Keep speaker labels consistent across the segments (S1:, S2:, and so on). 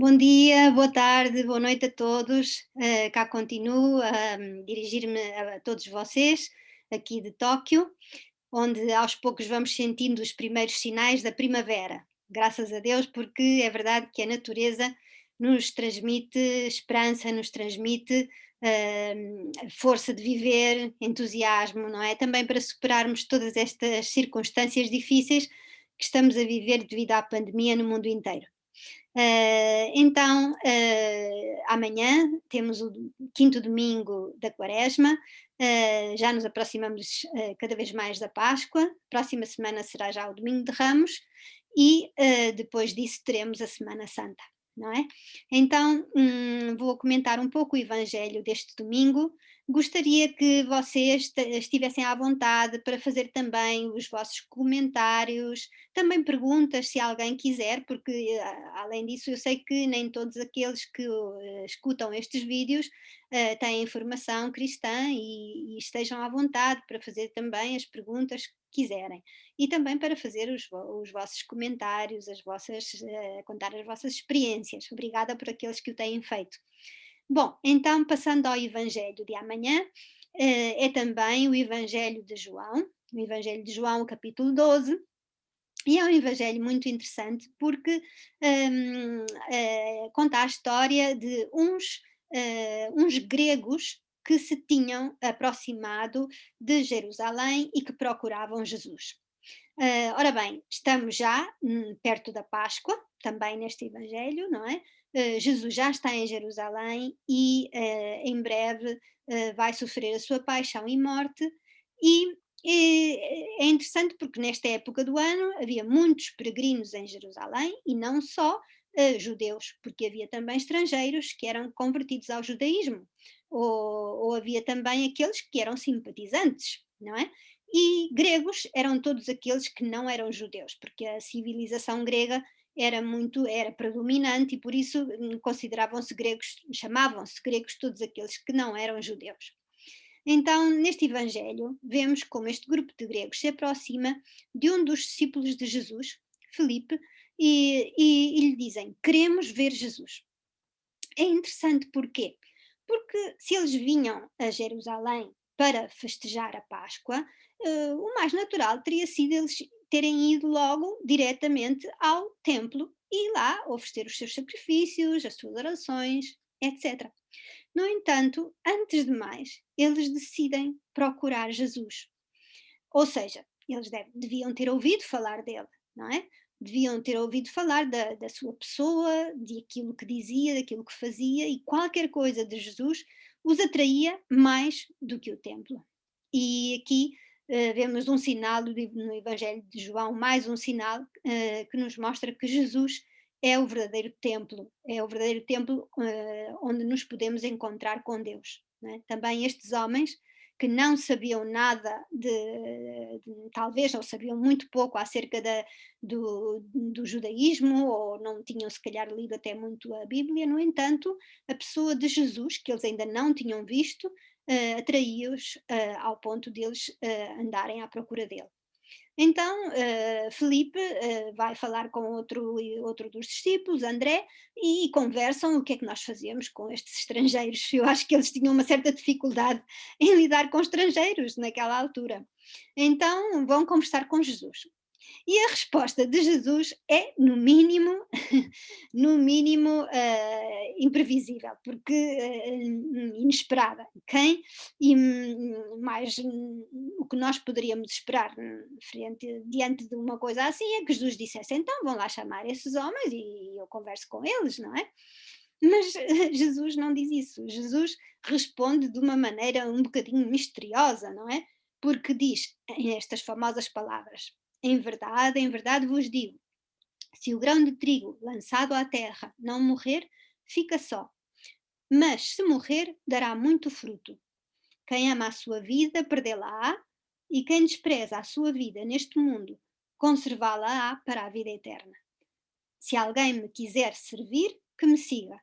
S1: Bom dia, boa tarde, boa noite a todos. Cá continuo a dirigir-me a todos vocês, aqui de Tóquio, onde aos poucos vamos sentindo os primeiros sinais da primavera. Graças a Deus, porque é verdade que a natureza nos transmite esperança, nos transmite força de viver, entusiasmo, não é? Também para superarmos todas estas circunstâncias difíceis que estamos a viver devido à pandemia no mundo inteiro. Amanhã temos o quinto domingo da Quaresma, já nos aproximamos cada vez mais da Páscoa, próxima semana será já o Domingo de Ramos e depois disso teremos a Semana Santa, não é? Então, vou comentar um pouco o Evangelho deste domingo. Gostaria que vocês estivessem à vontade para fazer também os vossos comentários, também perguntas se alguém quiser, porque além disso eu sei que nem todos aqueles que escutam estes vídeos têm formação cristã e estejam à vontade para fazer também as perguntas que quiserem e também para fazer os vossos comentários, contar as vossas experiências. Obrigada por aqueles que o têm feito. Bom, então passando ao Evangelho de amanhã, é também o Evangelho de João, capítulo 12, e é um evangelho muito interessante porque conta a história de uns gregos que se tinham aproximado de Jerusalém e que procuravam Jesus. Ora bem, estamos já perto da Páscoa, também neste Evangelho, não é? Jesus já está em Jerusalém e em breve vai sofrer a sua paixão e morte, e é interessante porque nesta época do ano havia muitos peregrinos em Jerusalém e não só judeus, porque havia também estrangeiros que eram convertidos ao judaísmo, ou havia também aqueles que eram simpatizantes, não é? E gregos eram todos aqueles que não eram judeus, porque a civilização grega era predominante e por isso consideravam-se gregos, chamavam-se gregos todos aqueles que não eram judeus. Então, neste Evangelho, vemos como este grupo de gregos se aproxima de um dos discípulos de Jesus, Filipe, e lhe dizem: Queremos ver Jesus. É interessante porquê? Porque se eles vinham a Jerusalém para festejar a Páscoa, o mais natural teria sido eles terem ido logo diretamente ao templo e lá oferecer os seus sacrifícios, as suas orações, etc. No entanto, antes de mais, eles decidem procurar Jesus. Ou seja, eles deviam ter ouvido falar dele, não é? Deviam ter ouvido falar da sua pessoa, de aquilo que dizia, daquilo que fazia, e qualquer coisa de Jesus os atraía mais do que o templo. E aqui vemos um sinal no Evangelho de João, mais um sinal que nos mostra que Jesus é o verdadeiro templo onde nos podemos encontrar com Deus. Não é? Também estes homens que não sabiam nada talvez não sabiam muito pouco acerca do judaísmo, ou não tinham se calhar lido até muito a Bíblia, no entanto, a pessoa de Jesus, que eles ainda não tinham visto, atraía-os ao ponto deles andarem à procura dele. Então, Felipe vai falar com outro dos discípulos, André, e conversam o que é que nós fazemos com estes estrangeiros. Eu acho que eles tinham uma certa dificuldade em lidar com estrangeiros naquela altura. Então, vão conversar com Jesus. E a resposta de Jesus é, no mínimo, no mínimo imprevisível, porque inesperada. Quem e mais o que nós poderíamos esperar diante de uma coisa assim é que Jesus dissesse: então vão lá chamar esses homens e eu converso com eles, não é? Mas Jesus não diz isso. Jesus responde de uma maneira um bocadinho misteriosa, não é? Porque diz estas famosas palavras: em verdade vos digo, se o grão de trigo lançado à terra não morrer, fica só. Mas se morrer, dará muito fruto. Quem ama a sua vida, perdê-la-á, e quem despreza a sua vida neste mundo, conservá-la-á para a vida eterna. Se alguém me quiser servir, que me siga,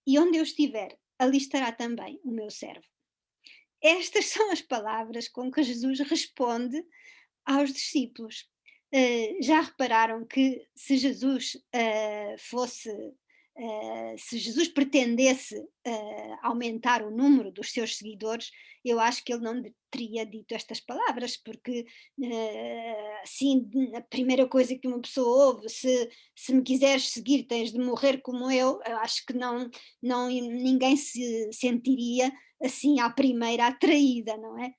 S1: e onde eu estiver, ali estará também o meu servo. Estas são as palavras com que Jesus responde aos discípulos. Já repararam que se Jesus fosse se Jesus pretendesse aumentar o número dos seus seguidores, eu acho que ele não teria dito estas palavras, porque assim, a primeira coisa que uma pessoa ouve, se me quiseres seguir tens de morrer como eu acho que ninguém se sentiria assim à primeira atraída, não é?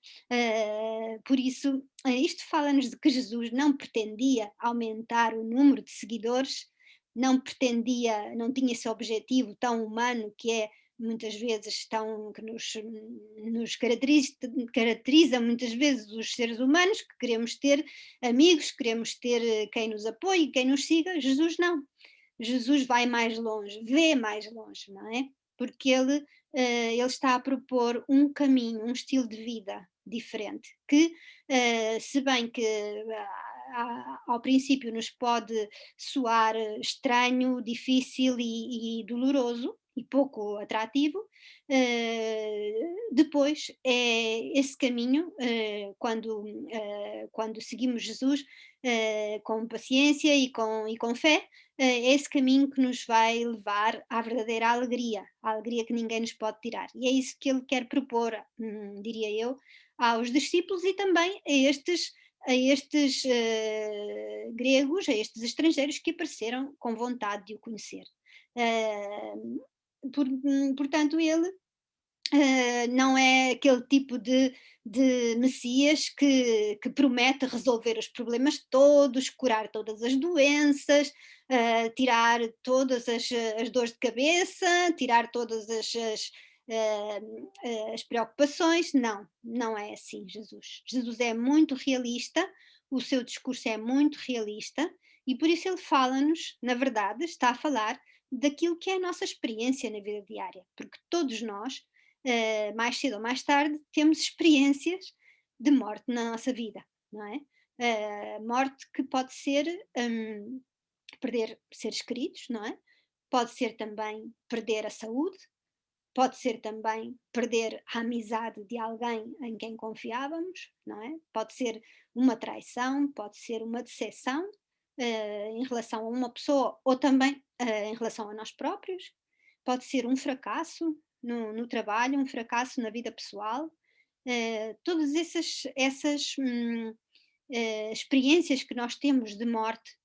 S1: Por isso, isto fala-nos de que Jesus não pretendia aumentar o número de seguidores, não pretendia, não tinha esse objetivo tão humano que é muitas vezes tão, que nos caracteriza muitas vezes os seres humanos, que queremos ter amigos, queremos ter quem nos apoie, quem nos siga. Jesus não. Jesus vai mais longe, vê mais longe, não é? Porque ele está a propor um caminho, um estilo de vida diferente, que se bem que ao princípio nos pode soar estranho, difícil e doloroso e pouco atrativo, depois é esse caminho, quando seguimos Jesus com paciência e com fé, é esse caminho que nos vai levar à verdadeira alegria, a alegria que ninguém nos pode tirar. E é isso que ele quer propor, diria eu, aos discípulos e também a estes gregos, a estes estrangeiros que apareceram com vontade de o conhecer. Portanto, ele não é aquele tipo de Messias que promete resolver os problemas todos, curar todas as doenças, tirar todas as dores de cabeça, tirar todas as preocupações. Não, não é assim Jesus. Jesus é muito realista, o seu discurso é muito realista e por isso ele fala-nos, na verdade, está a falar daquilo que é a nossa experiência na vida diária, porque todos nós mais cedo ou mais tarde, temos experiências de morte na nossa vida, não é? Morte que pode ser perder seres queridos, não é? Pode ser também perder a saúde, pode ser também perder a amizade de alguém em quem confiávamos, não é? Pode ser uma traição, pode ser uma decepção em relação a uma pessoa ou também em relação a nós próprios, pode ser um fracasso no trabalho, um fracasso na vida pessoal. Todas essas experiências que nós temos de morte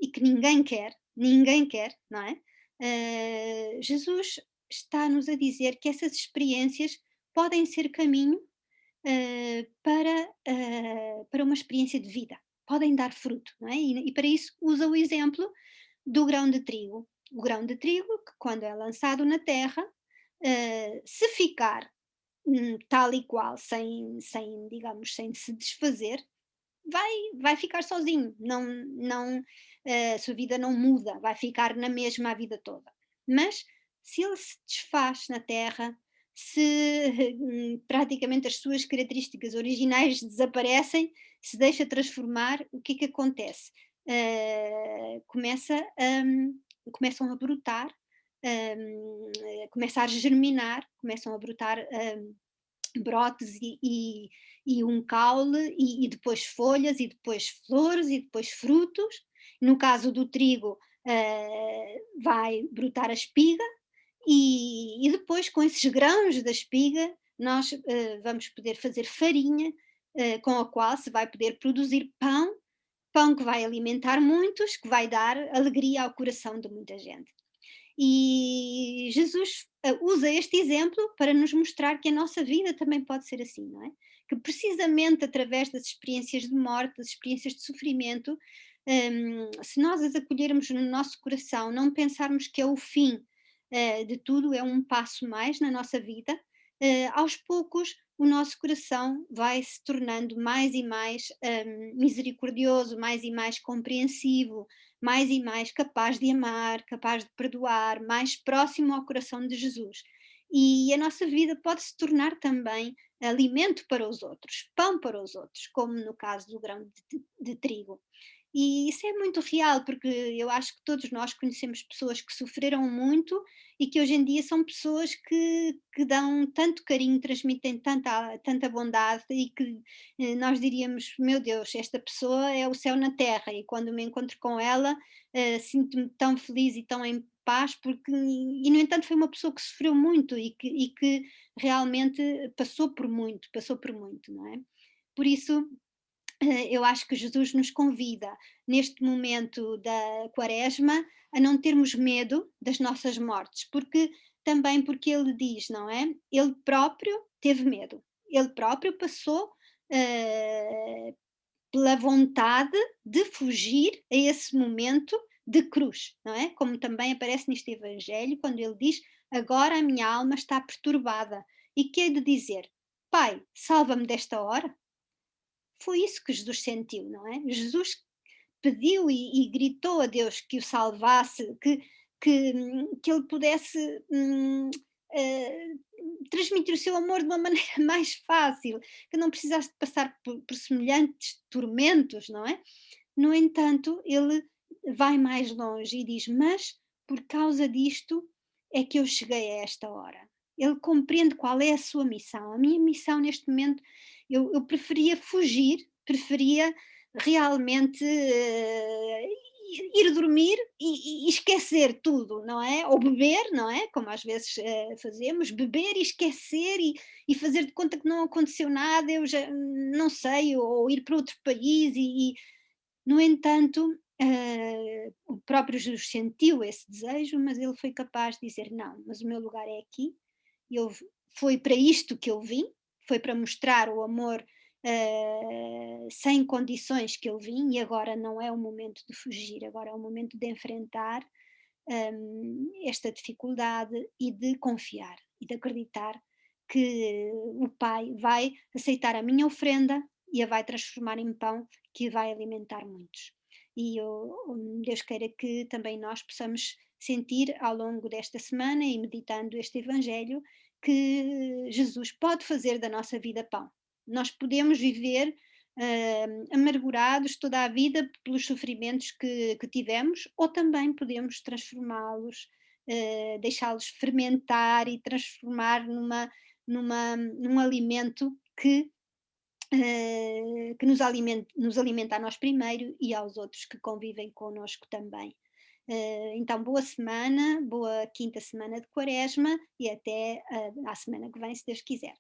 S1: e que ninguém quer, não é? Jesus está-nos a dizer que essas experiências podem ser caminho para uma experiência de vida, podem dar fruto, não é? E para isso usa o exemplo do grão de trigo. O grão de trigo, que quando é lançado na terra, se ficar tal e qual, digamos, sem se desfazer, vai ficar sozinho, a sua vida não muda, vai ficar na mesma a vida toda. Mas se ele se desfaz na terra, se praticamente as suas características originais desaparecem, se deixa transformar, o que é que acontece? Começam a brotar, começa a germinar, começam a brotar brotes e um caule e depois folhas e depois flores e depois frutos. No caso do trigo, vai brotar a espiga e depois com esses grãos da espiga nós vamos poder fazer farinha com a qual se vai poder produzir pão, pão que vai alimentar muitos, que vai dar alegria ao coração de muita gente. E Jesus usa este exemplo para nos mostrar que a nossa vida também pode ser assim, não é? Que precisamente através das experiências de morte, das experiências de sofrimento, se nós as acolhermos no nosso coração, não pensarmos que é o fim de tudo, é um passo mais na nossa vida, aos poucos o nosso coração vai se tornando mais e mais misericordioso, mais e mais compreensivo, mais e mais capaz de amar, capaz de perdoar, mais próximo ao coração de Jesus. E a nossa vida pode se tornar também alimento para os outros, pão para os outros, como no caso do grão de trigo. E isso é muito real, porque eu acho que todos nós conhecemos pessoas que sofreram muito e que hoje em dia são pessoas que dão tanto carinho, transmitem tanta bondade e que nós diríamos: meu Deus, esta pessoa é o céu na terra, e quando me encontro com ela sinto-me tão feliz e tão em paz, porque, e no entanto, foi uma pessoa que sofreu muito e que realmente passou por muito, não é? Por isso, eu acho que Jesus nos convida, neste momento da Quaresma, a não termos medo das nossas mortes, porque também porque ele diz, não é? Ele próprio teve medo, ele próprio passou eh, pela vontade de fugir a esse momento de cruz, não é? Como também aparece neste Evangelho, quando ele diz: Agora a minha alma está perturbada. E que é de dizer: Pai, salva-me desta hora? Foi isso que Jesus sentiu, não é? Jesus pediu e gritou a Deus que o salvasse, que ele pudesse eh, transmitir o seu amor de uma maneira mais fácil, que não precisasse de passar por semelhantes tormentos, não é? No entanto, ele vai mais longe e diz: Mas por causa disto é que eu cheguei a esta hora. Ele compreende qual é a sua missão. A minha missão neste momento, eu preferia fugir, preferia realmente ir dormir e esquecer tudo, não é? Ou beber, não é? Como às vezes fazemos, beber e esquecer e fazer de conta que não aconteceu nada, eu já não sei, ou ir para outro país no entanto, o próprio Jesus sentiu esse desejo, mas ele foi capaz de dizer: Não, mas o meu lugar é aqui, eu, foi para isto que eu vim, foi para mostrar o amor sem condições que eu vim, e agora não é o momento de fugir, agora é o momento de enfrentar esta dificuldade e de confiar e de acreditar que o Pai vai aceitar a minha ofrenda e a vai transformar em pão que vai alimentar muitos. E Deus queira que também nós possamos sentir ao longo desta semana e meditando este Evangelho que Jesus pode fazer da nossa vida pão. Nós podemos viver amargurados toda a vida pelos sofrimentos que tivemos, ou também podemos transformá-los, deixá-los fermentar e transformar num alimento que nos alimenta a nós primeiro e aos outros que convivem connosco também. Então, boa semana, boa quinta semana de Quaresma e até à semana que vem, se Deus quiser.